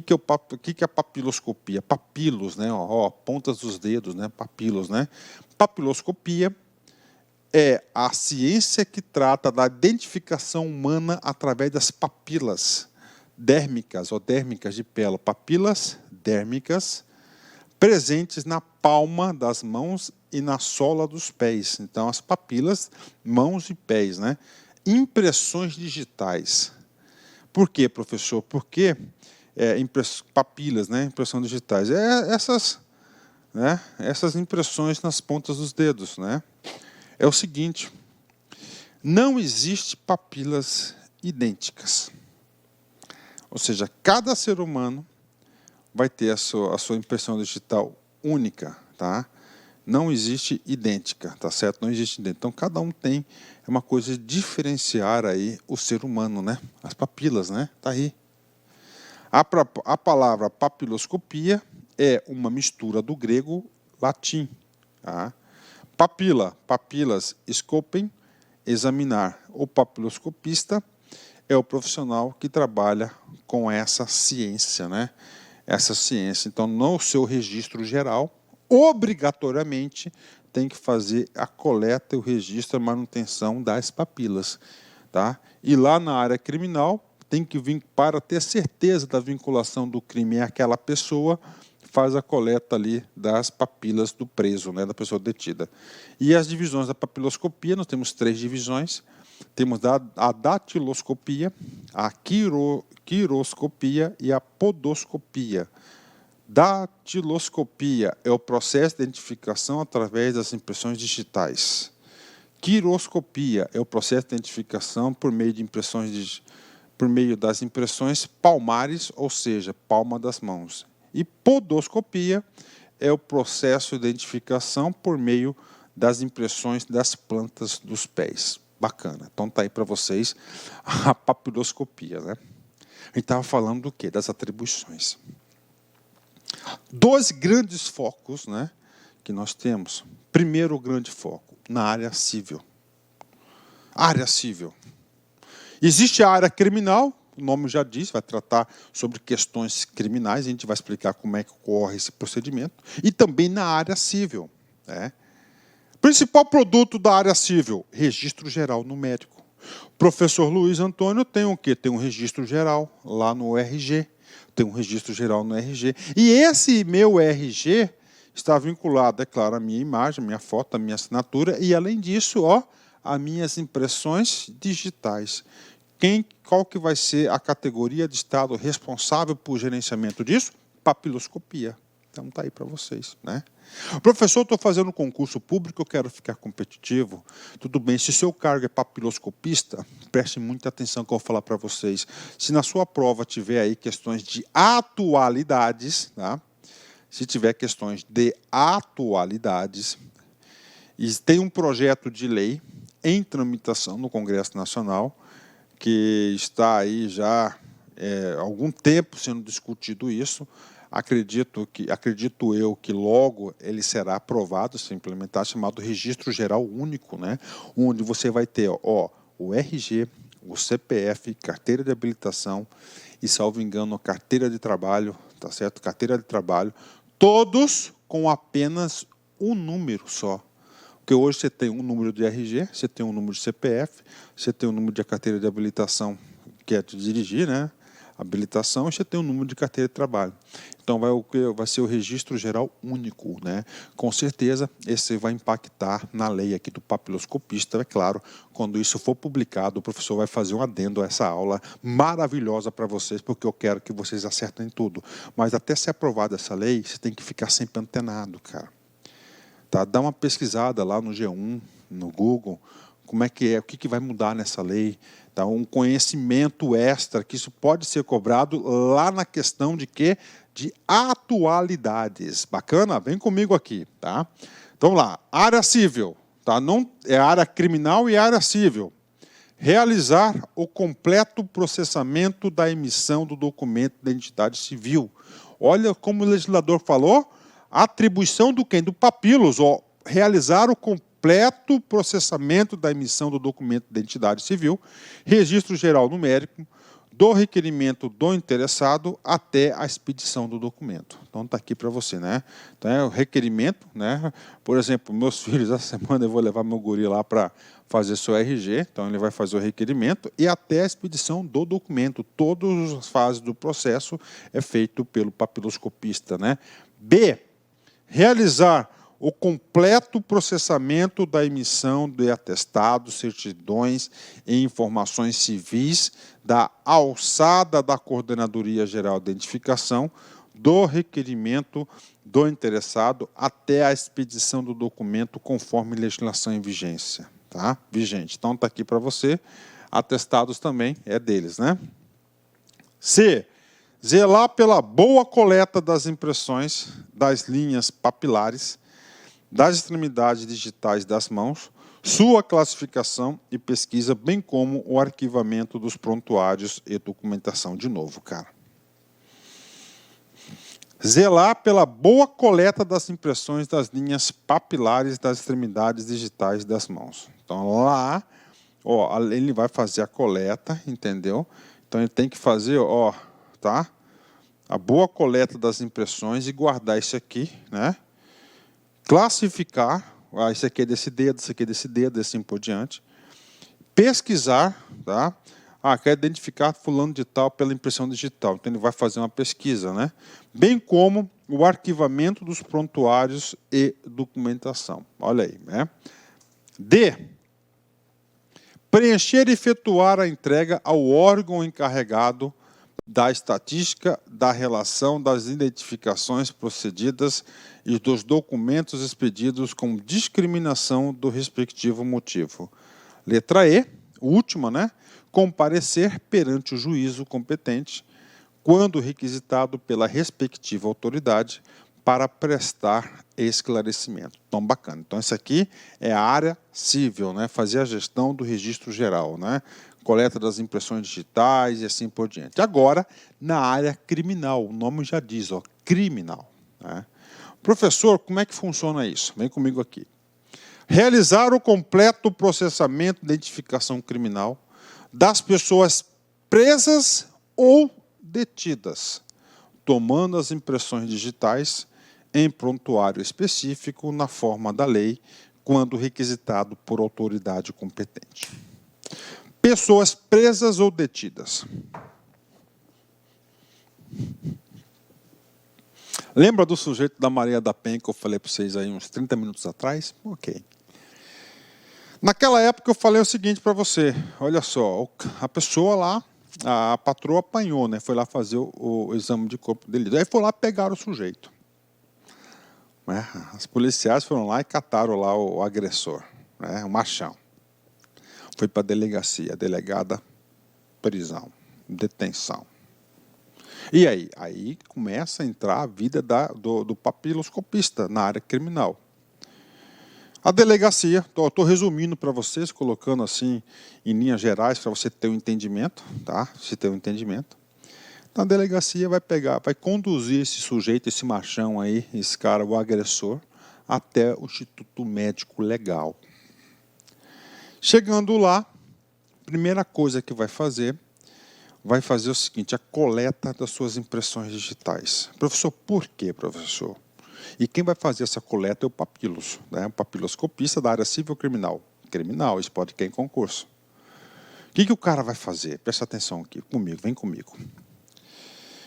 que é papiloscopia? Papilos, né? Pontas dos dedos, né? Papilos, né? Papiloscopia é a ciência que trata da identificação humana através das papilas dérmicas ou dérmicas de pele, papilas dérmicas presentes na palma das mãos e na sola dos pés. Então, as papilas, mãos e pés, né? Impressões digitais. Por quê, professor? Porque papilas, né? Impressões digitais. Essas impressões nas pontas dos dedos, né? É o seguinte, não existe papilas idênticas. Ou seja, cada ser humano vai ter a sua impressão digital única, tá? Não existe idêntica, tá certo? Não existe idêntica. Então, cada um tem uma coisa de diferenciar aí o ser humano, né? As papilas, né? Tá aí. A palavra papiloscopia é uma mistura do grego-latim, tá? Papila, papilas, scopem, examinar. O papiloscopista é o profissional que trabalha com essa ciência, né? Essa ciência. Então, no seu registro geral, obrigatoriamente, tem que fazer a coleta, o registro, a manutenção das papilas, tá? E lá na área criminal, tem que vir, para ter certeza da vinculação do crime àquela pessoa, faz a coleta ali das papilas do preso, né, da pessoa detida. E as divisões da papiloscopia, nós temos 3 divisões. Temos a datiloscopia, a quiroscopia e a podoscopia. Datiloscopia é o processo de identificação através das impressões digitais. Quiroscopia é o processo de identificação por meio das impressões palmares, ou seja, palma das mãos. E podoscopia é o processo de identificação por meio das impressões das plantas dos pés. Bacana. Então está aí para vocês a papiloscopia, né? A gente estava falando do quê? Das atribuições. 2 grandes focos, né, que nós temos. Primeiro grande foco, na área civil. Área civil. Existe a área criminal, o nome já diz, vai tratar sobre questões criminais, a gente vai explicar como é que ocorre esse procedimento, e também na área civil, né? Principal produto da área civil, registro geral numérico. O professor Luiz Antônio tem o quê? Tem um registro geral lá no RG, tem um registro geral no RG, e esse meu RG está vinculado, é claro, à minha imagem, à minha foto, à minha assinatura, e além disso, as minhas impressões digitais. Qual que vai ser a categoria de Estado responsável por gerenciamento disso? Papiloscopia. Então está aí para vocês, né? Professor, estou fazendo um concurso público, eu quero ficar competitivo. Tudo bem, se seu cargo é papiloscopista, preste muita atenção que eu vou falar para vocês. Se na sua prova tiver aí questões de atualidades, tá? Se tiver questões de atualidades, e tem um projeto de lei em tramitação no Congresso Nacional, que está aí já há algum tempo sendo discutido isso. Acredito eu que logo ele será aprovado, se implementar, chamado Registro Geral Único, né? Onde você vai ter o RG, o CPF, carteira de habilitação e, salvo engano, a carteira de trabalho, tá certo? Carteira de trabalho, todos com apenas um número só. Porque hoje você tem um número de RG, você tem um número de CPF, você tem um número de carteira de habilitação, que é de dirigir, né? Habilitação, e você tem um número de carteira de trabalho. Então, vai ser o registro geral único, né? Com certeza, esse vai impactar na lei aqui do papiloscopista, é claro. Quando isso for publicado, o professor vai fazer um adendo a essa aula maravilhosa para vocês, porque eu quero que vocês acertem tudo. Mas até ser aprovada essa lei, você tem que ficar sempre antenado, cara. Tá? Dá uma pesquisada lá no G1, no Google, como é que é, o que vai mudar nessa lei. Tá? Um conhecimento extra, que isso pode ser cobrado lá na questão de quê? De atualidades. Bacana? Vem comigo aqui. Tá? Então, vamos lá. Área civil. Tá? Não, é área criminal e área civil. Realizar o completo processamento da emissão do documento de identidade civil. Olha como o legislador falou, atribuição do quem? Do papilos, realizar o completo processamento da emissão do documento de identidade civil, registro geral numérico, do requerimento do interessado até a expedição do documento. Então está aqui para você, né? Então é o requerimento, né? Por exemplo, meus filhos, essa semana eu vou levar meu guri lá para fazer seu RG, então ele vai fazer o requerimento e até a expedição do documento. Todas as fases do processo é feito pelo papiloscopista, né? B, realizar o completo processamento da emissão de atestados, certidões e informações civis da alçada da Coordenadoria Geral de Identificação do requerimento do interessado até a expedição do documento conforme legislação em vigência, tá? Vigente. Então está aqui para você. Atestados também é deles, né? C, zelar pela boa coleta das impressões das linhas papilares das extremidades digitais das mãos, sua classificação e pesquisa, bem como o arquivamento dos prontuários e documentação. De novo, cara. Zelar pela boa coleta das impressões das linhas papilares das extremidades digitais das mãos. Então, lá, ó, ele vai fazer a coleta, entendeu? Então, ele tem que fazer, ó, tá? A boa coleta das impressões e guardar isso aqui, né? Classificar, isso aqui é desse dedo, isso aqui é desse dedo, assim por diante. Pesquisar, tá? Quer identificar fulano de tal pela impressão digital. Então, ele vai fazer uma pesquisa, né? Bem como o arquivamento dos prontuários e documentação. Olha aí, né? D, preencher e efetuar a entrega ao órgão encarregado da estatística, da relação das identificações procedidas e dos documentos expedidos com discriminação do respectivo motivo. Letra E, última, né? Comparecer perante o juízo competente, quando requisitado pela respectiva autoridade, para prestar esclarecimento. Então, bacana. Então, isso aqui é a área civil, né? Fazer a gestão do registro geral, né? Coleta das impressões digitais e assim por diante. Agora, na área criminal, o nome já diz, ó, criminal, né? Professor, como é que funciona isso? Vem comigo aqui. Realizar o completo processamento de identificação criminal das pessoas presas ou detidas, tomando as impressões digitais em prontuário específico na forma da lei, quando requisitado por autoridade competente. Pessoas presas ou detidas. Lembra do sujeito da Maria da Penha que eu falei para vocês aí uns 30 minutos atrás? Ok. Naquela época eu falei o seguinte para você, olha só, a pessoa lá, a patroa apanhou, né? Foi lá fazer o exame de corpo de delito. Aí foi lá pegar o sujeito. Né? Os policiais foram lá e cataram lá o agressor, né? O machão. Foi para a delegacia, delegada, prisão, detenção. E aí? Aí começa a entrar a vida do papiloscopista na área criminal. A delegacia, estou resumindo para vocês, colocando assim em linhas gerais para você ter um entendimento, tá? Você ter um entendimento. Então a delegacia vai conduzir esse sujeito, esse machão aí, esse cara, o agressor, até o Instituto Médico Legal. Chegando lá, primeira coisa que vai fazer o seguinte, a coleta das suas impressões digitais. Professor, por quê, professor? E quem vai fazer essa coleta é o papilos, né? O papiloscopista da área civil criminal. Criminal, isso pode cair em concurso. O que o cara vai fazer? Presta atenção aqui, comigo, vem comigo.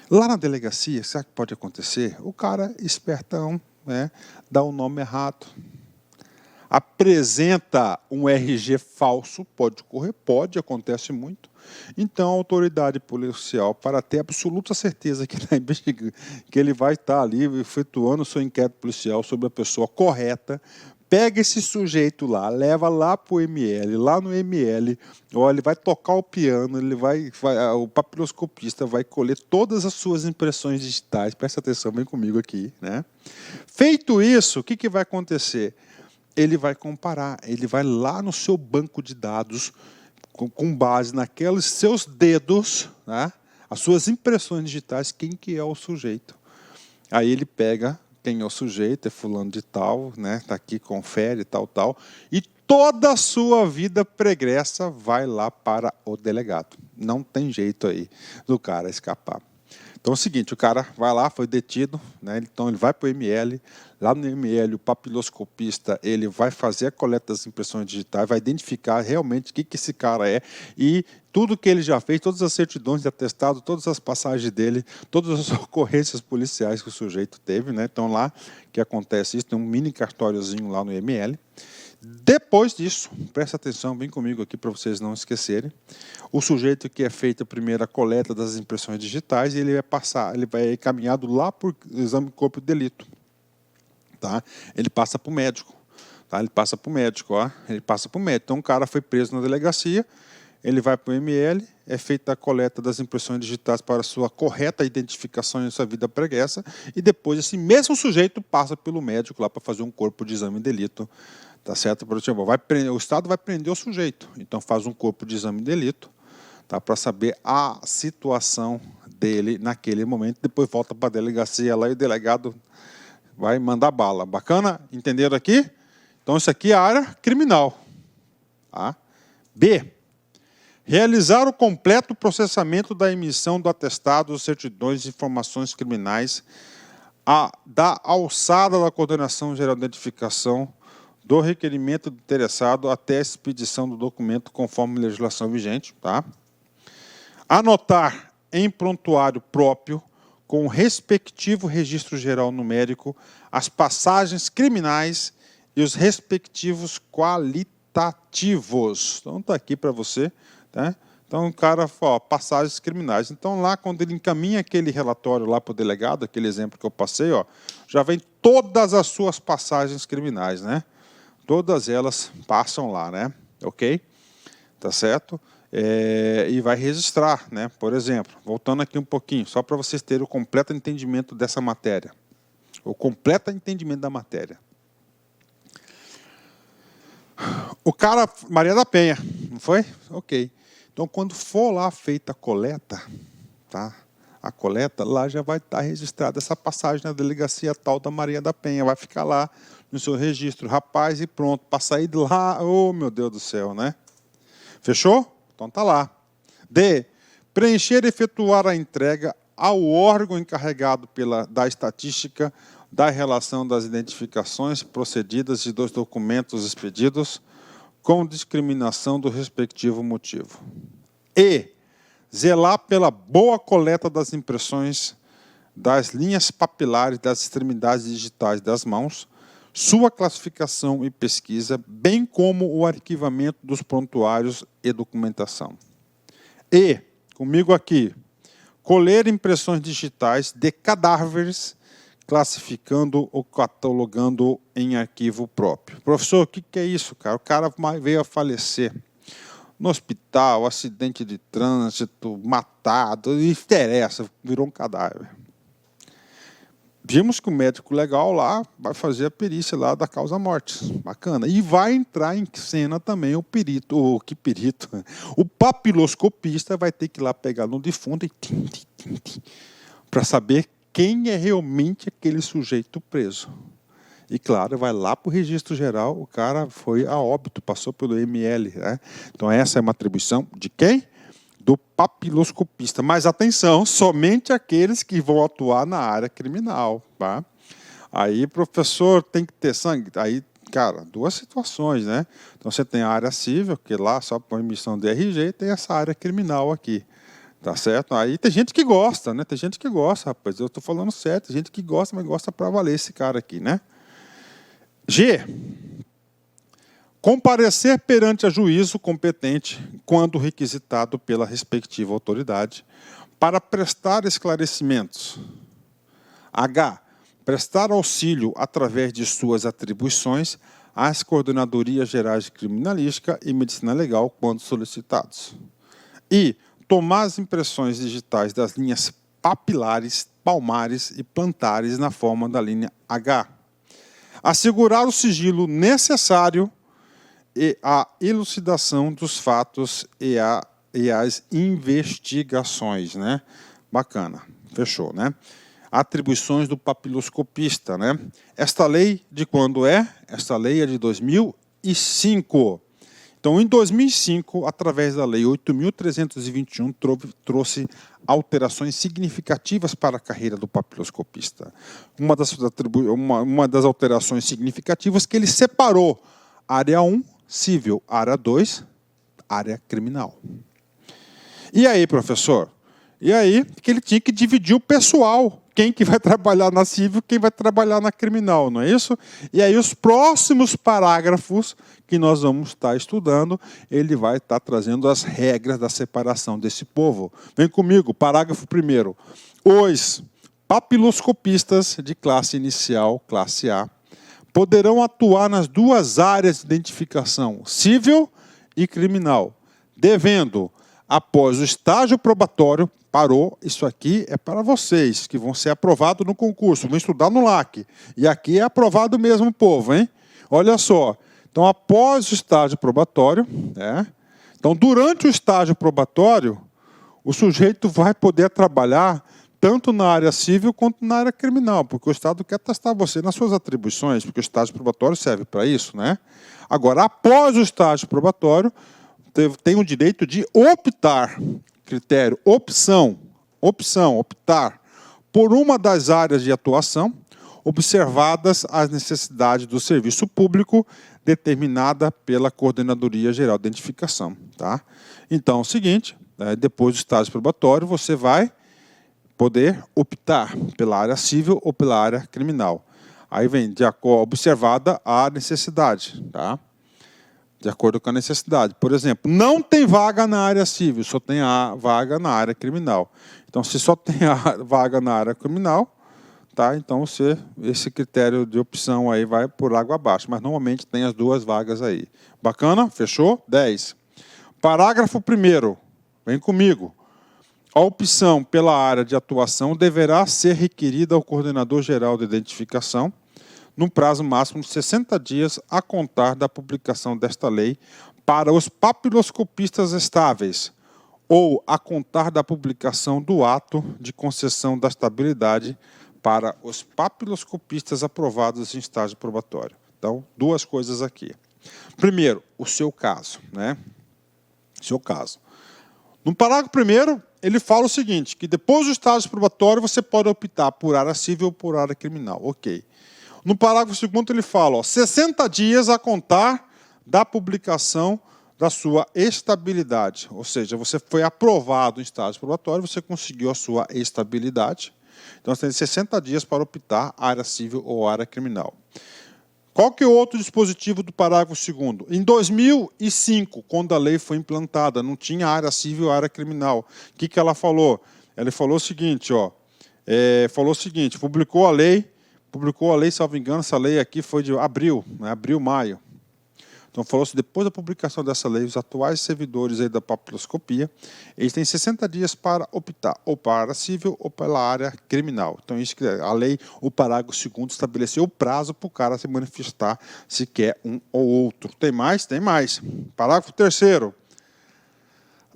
Lá na delegacia, sabe o que pode acontecer? O cara, espertão, né, dá o nome errado. Apresenta um RG falso, pode ocorrer, pode, acontece muito. Então, a autoridade policial, para ter absoluta certeza que está investigando, que ele vai estar ali efetuando o seu inquérito policial sobre a pessoa correta, pega esse sujeito lá, leva lá para o ML, lá no ML, ó, ele vai tocar o piano, o papiloscopista vai colher todas as suas impressões digitais, presta atenção, vem comigo aqui, né? Feito isso, o que vai acontecer? Ele vai comparar, ele vai lá no seu banco de dados, com base naqueles seus dedos, né, as suas impressões digitais, quem que é o sujeito. Aí ele pega quem é o sujeito, é fulano de tal, né, tá aqui, confere, tal, e toda a sua vida pregressa vai lá para o delegado. Não tem jeito aí do cara escapar. Então é o seguinte, o cara vai lá, foi detido, né? Então ele vai para o ML, lá no ML o papiloscopista ele vai fazer a coleta das impressões digitais, vai identificar realmente o que esse cara é e tudo que ele já fez, todas as certidões de atestado, todas as passagens dele, todas as ocorrências policiais que o sujeito teve, né? Então lá que acontece isso, tem um mini cartóriozinho lá no ML. Depois disso, presta atenção, vem comigo aqui para vocês não esquecerem, o sujeito que é feita a primeira coleta das impressões digitais, ele vai encaminhado lá para o exame de corpo de delito. Tá? Ele passa para o médico. Tá? Ele passa para o médico. Ó. Ele passa para o médico. Então, o cara foi preso na delegacia, ele vai para o ML, é feita a coleta das impressões digitais para sua correta identificação em sua vida pregressa, e depois esse mesmo sujeito passa pelo médico lá para fazer um corpo de exame de delito. Tá certo? O Estado vai prender o sujeito, então faz um corpo de exame de delito, tá? Para saber a situação dele naquele momento, depois volta para a delegacia lá e o delegado vai mandar bala. Bacana? Entenderam aqui? Então isso aqui é a área criminal. Tá? B. Realizar o completo processamento da emissão do atestado, certidões e informações criminais, da alçada da coordenação geral de identificação, do requerimento do interessado até a expedição do documento conforme a legislação vigente. Tá? Anotar em prontuário próprio, com o respectivo registro geral numérico, as passagens criminais e os respectivos qualitativos. Então está aqui para você. Tá? Então o cara fala, passagens criminais. Então lá quando ele encaminha aquele relatório lá para o delegado, aquele exemplo que eu passei, ó, já vem todas as suas passagens criminais, né? Todas elas passam lá, né? Ok? Tá certo? E vai registrar, né? Por exemplo, voltando aqui um pouquinho, só para vocês terem o completo entendimento dessa matéria. O completo entendimento da matéria. O cara, Maria da Penha, não foi? Ok. Então, quando for lá feita a coleta, tá? A coleta, lá já vai estar registrada essa passagem na delegacia tal da Maria da Penha. Vai ficar lá no seu registro. Rapaz, e pronto. Para sair de lá, oh, meu Deus do céu, né? Fechou? Então tá lá. D. Preencher e efetuar a entrega ao órgão encarregado da estatística da relação das identificações procedidas e dos documentos expedidos com discriminação do respectivo motivo. E. Zelar pela boa coleta das impressões das linhas papilares das extremidades digitais das mãos, sua classificação e pesquisa, bem como o arquivamento dos prontuários e documentação. E, comigo aqui, colher impressões digitais de cadáveres, classificando ou catalogando em arquivo próprio. Professor, o que é isso, cara? O cara veio a falecer no hospital, acidente de trânsito, matado, não interessa, virou um cadáver. Vimos que o médico legal lá vai fazer a perícia lá da causa-morte. Bacana. E vai entrar em cena também o perito, o papiloscopista vai ter que ir lá pegar no defunto e para saber quem é realmente aquele sujeito preso. E, claro, vai lá para o registro geral, o cara foi a óbito, passou pelo ML. Né? Então, essa é uma atribuição de quem? Do papiloscopista. Mas, atenção, somente aqueles que vão atuar na área criminal. Tá? Aí, professor, tem que ter sangue? Aí, cara, duas situações, né? Então, você tem a área civil, que lá, só por emissão de RG, e tem essa área criminal aqui. Tá certo? Aí tem gente que gosta, né? Tem gente que gosta, rapaz. Eu estou falando certo. Tem gente que gosta, mas gosta para valer esse cara aqui, né? G. Comparecer perante a juízo competente, quando requisitado pela respectiva autoridade, para prestar esclarecimentos. H. Prestar auxílio através de suas atribuições às coordenadorias gerais de criminalística e medicina legal, quando solicitados. I. Tomar as impressões digitais das linhas papilares, palmares e plantares na forma da linha H. Assegurar o sigilo necessário e a elucidação dos fatos e as investigações, né? Bacana, fechou, né? Atribuições do papiloscopista, né? Esta lei de quando é? Esta lei é de 2009. 2005. Então, em 2005, através da Lei 8.321, trouxe alterações significativas para a carreira do papiloscopista. Uma das alterações significativas que ele separou área 1, civil, área 2, área criminal. E aí, professor? E aí que ele tinha que dividir o pessoal. Quem que vai trabalhar na civil, quem vai trabalhar na criminal, não é isso? E aí os próximos parágrafos que nós vamos estar estudando, ele vai estar trazendo as regras da separação desse povo. Vem comigo, parágrafo 1º. Os papiloscopistas de classe inicial, classe A, poderão atuar nas duas áreas de identificação, civil e criminal, devendo, após o estágio probatório, parou, isso aqui é para vocês, que vão ser aprovados no concurso, vão estudar no LAC. E aqui é aprovado mesmo, povo, hein? Olha só. Então, após o estágio probatório, então, durante o estágio probatório, o sujeito vai poder trabalhar tanto na área civil quanto na área criminal, porque o Estado quer testar você nas suas atribuições, porque o estágio probatório serve para isso, né? Agora, após o estágio probatório, tem o direito de optar, critério, optar, por uma das áreas de atuação, observadas as necessidades do serviço público determinada pela Coordenadoria Geral de Identificação. Tá? Então, é o seguinte, depois do estágio probatório, você vai poder optar pela área civil ou pela área criminal. Aí vem, de acordo, observada a necessidade, tá? De acordo com a necessidade. Por exemplo, não tem vaga na área civil, só tem a vaga na área criminal. Então, se só tem a vaga na área criminal, tá? Então esse critério de opção aí vai por água abaixo, mas normalmente tem as duas vagas aí. Bacana? Fechou? 10. Parágrafo 1º. Vem comigo. A opção pela área de atuação deverá ser requerida ao Coordenador Geral de Identificação num prazo máximo de 60 dias a contar da publicação desta lei para os papiloscopistas estáveis ou a contar da publicação do ato de concessão da estabilidade para os papiloscopistas aprovados em estágio probatório. Então, duas coisas aqui. Primeiro, o seu caso, né? Seu caso. No parágrafo 1º, ele fala o seguinte, que depois do estágio probatório você pode optar por área civil ou por área criminal. Ok. No parágrafo 2º, ele fala, 60 dias a contar da publicação da sua estabilidade. Ou seja, você foi aprovado em estágio probatório, você conseguiu a sua estabilidade. Então, você tem 60 dias para optar área civil ou área criminal. Qual que é o outro dispositivo do parágrafo 2º? Em 2005, quando a lei foi implantada, não tinha área civil e área criminal. O que ela falou? Ela falou o seguinte, publicou a lei, salvo engano, essa lei aqui foi de abril, né, abril, maio. Então, falou-se, depois da publicação dessa lei, os atuais servidores aí da papiloscopia, eles têm 60 dias para optar ou para a área civil ou pela área criminal. Então, isso que a lei, o parágrafo 2º, estabeleceu o prazo para o cara se manifestar se quer um ou outro. Tem mais? Tem mais. Parágrafo 3º.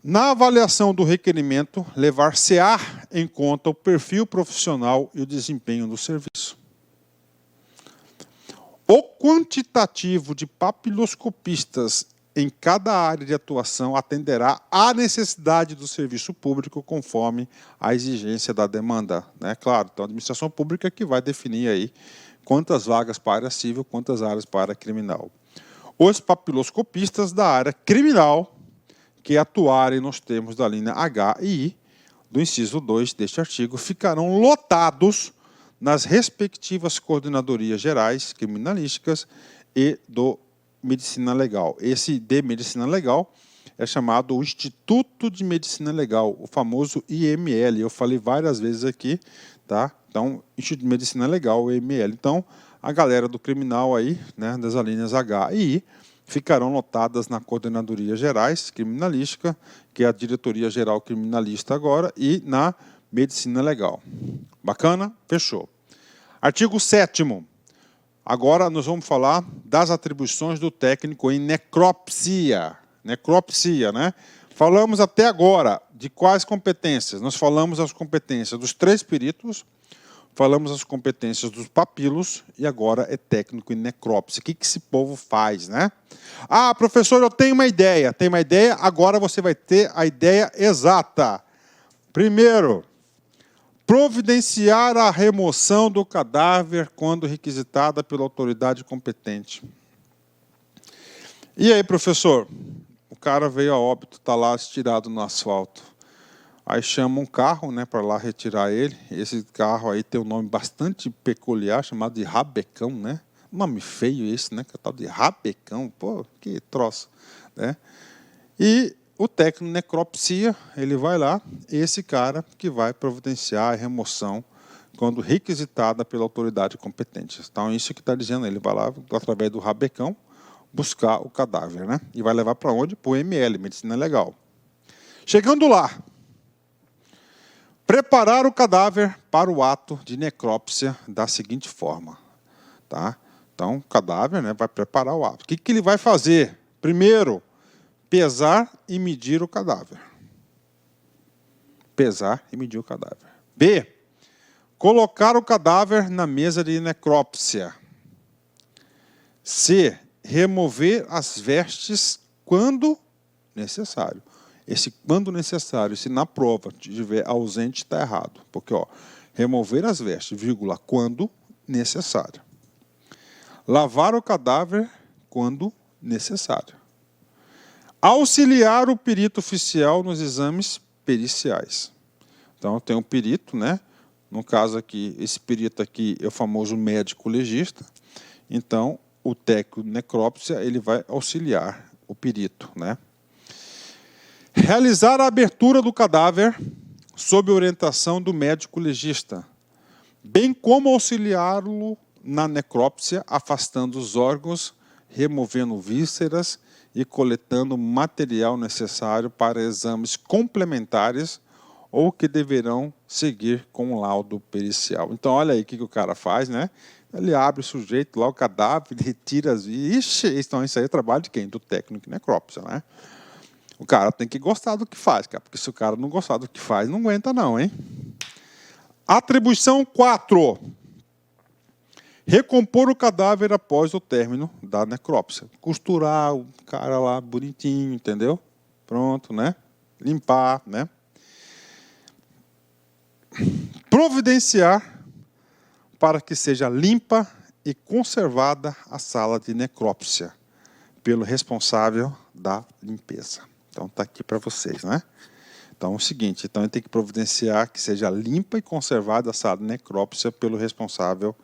Na avaliação do requerimento, levar-se-á em conta o perfil profissional e o desempenho do serviço. O quantitativo de papiloscopistas em cada área de atuação atenderá à necessidade do serviço público conforme a exigência da demanda. Né? Claro, então a administração pública que vai definir aí quantas vagas para a área civil, quantas áreas para a área criminal. Os papiloscopistas da área criminal que atuarem nos termos da linha H e I do inciso 2 deste artigo ficarão lotados nas respectivas coordenadorias gerais criminalísticas e do Medicina Legal. Esse de Medicina Legal é chamado o Instituto de Medicina Legal, o famoso IML. Eu falei várias vezes aqui, tá? Então, Instituto de Medicina Legal, o IML. Então, a galera do criminal aí, né, das alíneas H e I, ficarão lotadas na Coordenadoria Gerais Criminalística, que é a Diretoria Geral Criminalista agora, e na Medicina Legal. Bacana? Fechou. Artigo 7º. Agora nós vamos falar das atribuições do técnico em necropsia. Necropsia, né? Falamos até agora de quais competências? Nós falamos as competências dos 3 peritos, Falamos as competências dos papilos e agora é técnico em necrópsia. O que esse povo faz, né? Ah, professor, eu tenho uma ideia. Tem uma ideia? Agora você vai ter a ideia exata. Primeiro, providenciar a remoção do cadáver quando requisitada pela autoridade competente. E aí, professor? O cara veio a óbito, está lá estirado no asfalto. Aí chama um carro, né, para lá retirar ele. Esse carro aí tem um nome bastante peculiar, chamado de rabecão, né? Nome feio esse, né? Que é tal de rabecão. Pô, que troço, né? E o técnico de necropsia, ele vai lá, esse cara que vai providenciar a remoção quando requisitada pela autoridade competente. Então, isso que está dizendo, ele vai lá, através do rabecão, buscar o cadáver, né? E vai levar para onde? Para o ML, Medicina Legal. Chegando lá, preparar o cadáver para o ato de necrópsia da seguinte forma. Tá? Então, o cadáver, né, vai preparar o ato. O que ele vai fazer? Primeiro, pesar e medir o cadáver. Pesar e medir o cadáver. B, colocar o cadáver na mesa de necrópsia. C, remover as vestes quando necessário. Esse quando necessário, se na prova estiver ausente, está errado. Porque, ó, remover as vestes, vírgula, quando necessário. Lavar o cadáver quando necessário. Auxiliar o perito oficial nos exames periciais. Então, tem um perito, né? No caso aqui, esse perito aqui é o famoso médico legista. Então, o técnico de necrópsia, ele vai auxiliar o perito, né? Realizar a abertura do cadáver sob orientação do médico legista, bem como auxiliá-lo na necrópsia, afastando os órgãos, removendo vísceras e coletando material necessário para exames complementares ou que deverão seguir com o laudo pericial. Então, olha aí o que o cara faz, né? Ele abre o sujeito lá, o cadáver, retira as... Ixi, então isso aí é trabalho de quem? Do técnico de necrópsia, né? O cara tem que gostar do que faz, cara, porque se o cara não gostar do que faz, não aguenta não, hein? Atribuição 4. Recompor o cadáver após o término da necrópsia. Costurar o cara lá bonitinho, entendeu? Pronto, né? Limpar, né? Providenciar para que seja limpa e conservada a sala de necrópsia pelo responsável da limpeza. Então, está aqui para vocês, né? Então, é o seguinte, então ele tem que providenciar que seja limpa e conservada a sala de necrópsia pelo responsável,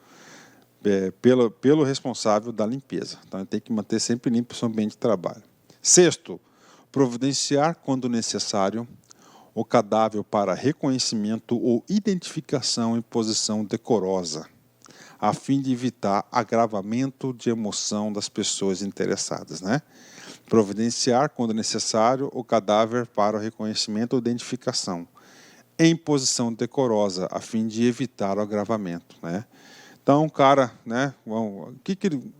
pelo responsável da limpeza. Então, ele tem que manter sempre limpo o seu ambiente de trabalho. Sexto, providenciar, quando necessário, o cadáver para reconhecimento ou identificação em posição decorosa, a fim de evitar agravamento de emoção das pessoas interessadas, né? Providenciar, quando necessário, o cadáver para o reconhecimento ou identificação em posição decorosa, a fim de evitar o agravamento, né? Então, o cara, né, o que ele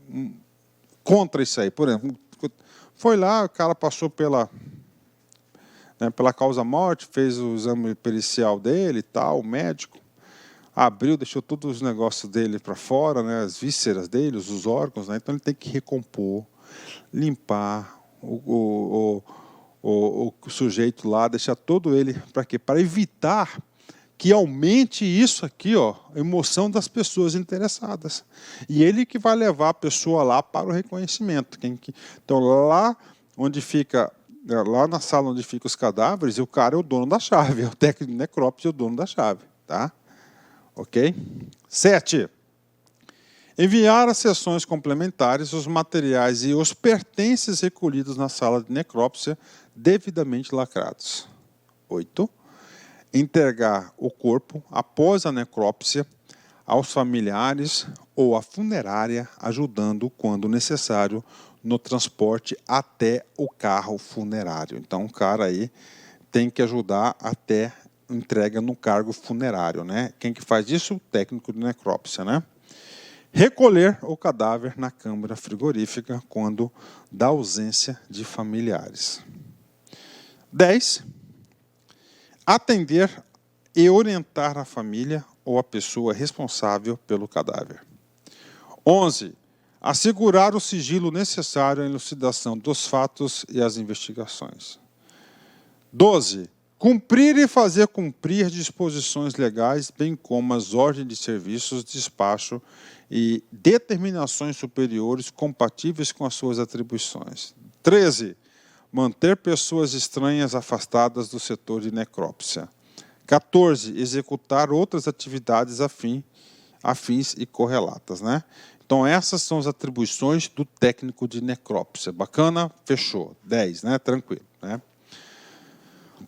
contra isso aí? Por exemplo, foi lá, o cara passou pela causa-morte, fez o exame pericial dele e tal, o médico abriu, deixou todos os negócios dele para fora, né, as vísceras dele, os órgãos, né, então ele tem que recompor, limpar o sujeito lá, deixar todo ele para quê? Para evitar que aumente isso aqui, ó, a emoção das pessoas interessadas. E ele que vai levar a pessoa lá para o reconhecimento. Então, lá onde fica, lá na sala onde ficam os cadáveres, o cara é o dono da chave, é o técnico de necrópsia, é o dono da chave, tá? Ok? 7. Enviar às sessões complementares os materiais e os pertences recolhidos na sala de necrópsia devidamente lacrados. 8. Entregar o corpo após a necrópsia aos familiares ou à funerária, ajudando, quando necessário, no transporte até o carro funerário. Então, o cara aí tem que ajudar até entrega no cargo funerário, né? Quem que faz isso? O técnico de necrópsia, né? Recolher o cadáver na câmara frigorífica quando da ausência de familiares. 10. Atender e orientar a família ou a pessoa responsável pelo cadáver. 11. Assegurar o sigilo necessário à elucidação dos fatos e às investigações. 12. Cumprir e fazer cumprir disposições legais, bem como as ordens de serviços, despacho e determinações superiores compatíveis com as suas atribuições. 13. Manter pessoas estranhas afastadas do setor de necrópsia. 14. Executar outras atividades afins e correlatas, né? Então, essas são as atribuições do técnico de necrópsia. Bacana? Fechou. 10, né? Tranquilo, né?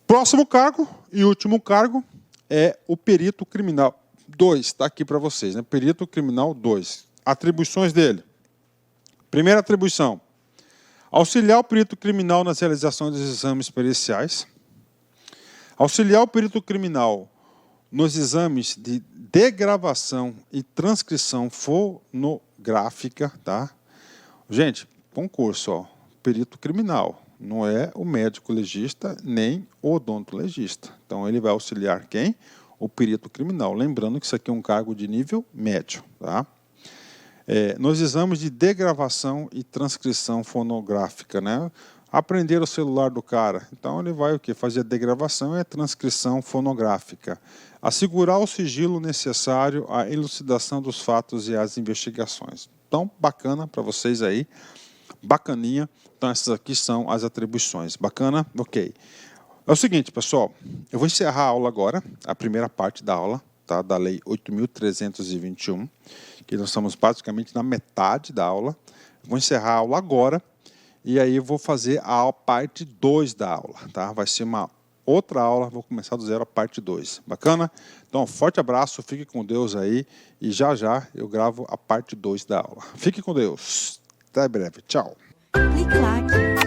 Próximo cargo e último cargo é o perito criminal 2. Está aqui para vocês, né? Perito criminal 2. Atribuições dele. Primeira atribuição. Auxiliar o perito criminal nas realizações dos exames periciais. Auxiliar o perito criminal nos exames de degravação e transcrição fonográfica, tá? Gente, concurso, ó, perito criminal, não é o médico legista nem o odontolegista. Então, ele vai auxiliar quem? O perito criminal. Lembrando que isso aqui é um cargo de nível médio, tá? Nos exames de degravação e transcrição fonográfica, né? Aprender o celular do cara. Então, ele vai o quê? Fazer a degravação e a transcrição fonográfica. Assegurar o sigilo necessário à elucidação dos fatos e às investigações. Então, bacana para vocês aí. Bacaninha. Então, essas aqui são as atribuições. Bacana? Ok. É o seguinte, pessoal. Eu vou encerrar a aula agora, a primeira parte da aula, tá? Da Lei 8.321, que nós estamos basicamente na metade da aula. Eu vou encerrar a aula agora. E aí eu vou fazer a parte 2 da aula, tá? Vai ser uma outra aula, vou começar do zero a parte 2. Bacana? Então, forte abraço, fique com Deus aí e já eu gravo a parte 2 da aula. Fique com Deus. Até breve. Tchau. Clique lá.